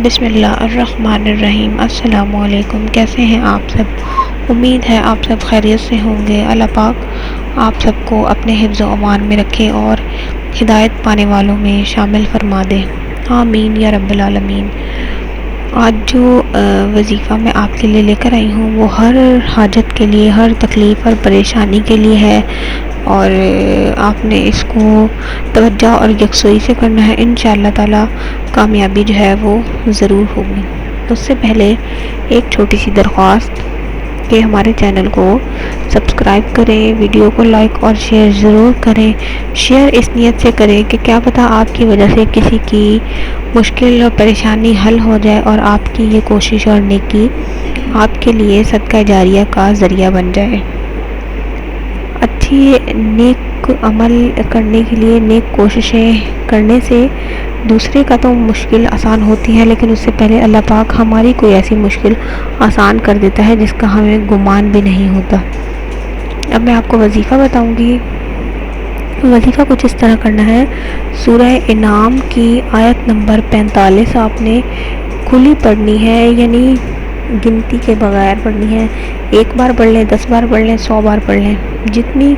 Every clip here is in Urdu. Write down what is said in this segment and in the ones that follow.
بسم اللہ الرحمن الرحیم۔ السلام علیکم، کیسے ہیں آپ سب؟ امید ہے آپ سب خیریت سے ہوں گے۔ اللہ پاک آپ سب کو اپنے حفظ و امان میں رکھے اور ہدایت پانے والوں میں شامل فرما دے، آمین یا رب العالمین۔ آج جو وظیفہ میں آپ کے لیے لے کر آئی ہوں وہ ہر حاجت کے لیے، ہر تکلیف اور پریشانی کے لیے ہے، اور آپ نے اس کو توجہ اور یکسوئی سے کرنا ہے۔ انشاءاللہ تعالی کامیابی جو ہے وہ ضرور ہوگی۔ اس سے پہلے ایک چھوٹی سی درخواست کہ ہمارے چینل کو سبسکرائب کریں، ویڈیو کو لائک اور شیئر ضرور کریں۔ شیئر اس نیت سے کریں کہ کیا پتہ آپ کی وجہ سے کسی کی مشکل اور پریشانی حل ہو جائے، اور آپ کی یہ کوشش اور نیکی آپ کے لیے صدقہ جاریہ کا ذریعہ بن جائے۔ اچھی نیک عمل کرنے کے لیے، نیک کوششیں کرنے سے دوسرے کا تو مشکل آسان ہوتی ہے، لیکن اس سے پہلے اللہ پاک ہماری کوئی ایسی مشکل آسان کر دیتا ہے جس کا ہمیں گمان بھی نہیں ہوتا۔ اب میں آپ کو وظیفہ بتاؤں گی۔ وظیفہ کچھ اس طرح کرنا ہے۔ سورہ انعام کی آیت نمبر 45 آپ نے کھلی پڑھنی ہے، یعنی گنتی کے بغیر پڑھنی ہے۔ ایک بار پڑھ لیں، 10 بار پڑھ لیں، 100 بار پڑھ لیں، جتنی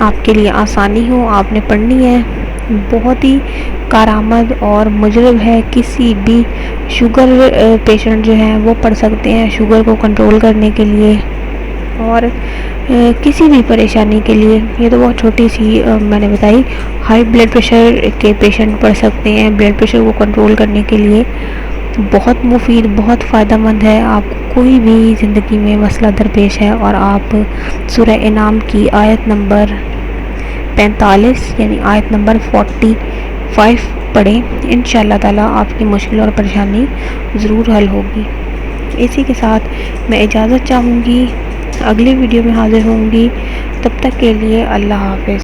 آپ کے لیے آسانی ہو آپ نے پڑھنی ہے۔ بہت ہی کارآمد اور مجرب ہے، کسی بھی شوگر پیشنٹ جو ہیں وہ پڑھ سکتے ہیں، شوگر کو کنٹرول کرنے کے لیے اور کسی بھی پریشانی کے لیے۔ یہ تو بہت چھوٹی سی میں نے بتائی۔ ہائی بلڈ پریشر کے پیشنٹ پڑھ سکتے ہیں، بلڈ پریشر کو کنٹرول کرنے کے لیے بہت مفید، بہت فائدہ مند ہے۔ آپ کو کوئی بھی زندگی میں مسئلہ درپیش ہے اور آپ سورہ انعام کی آیت نمبر 45 یعنی آیت نمبر 45 پڑھیں، انشاءاللہ تعالی آپ کی مشکل اور پریشانی ضرور حل ہوگی۔ اسی کے ساتھ میں اجازت چاہوں گی، اگلی ویڈیو میں حاضر ہوں گی، تب تک کے لیے اللہ حافظ۔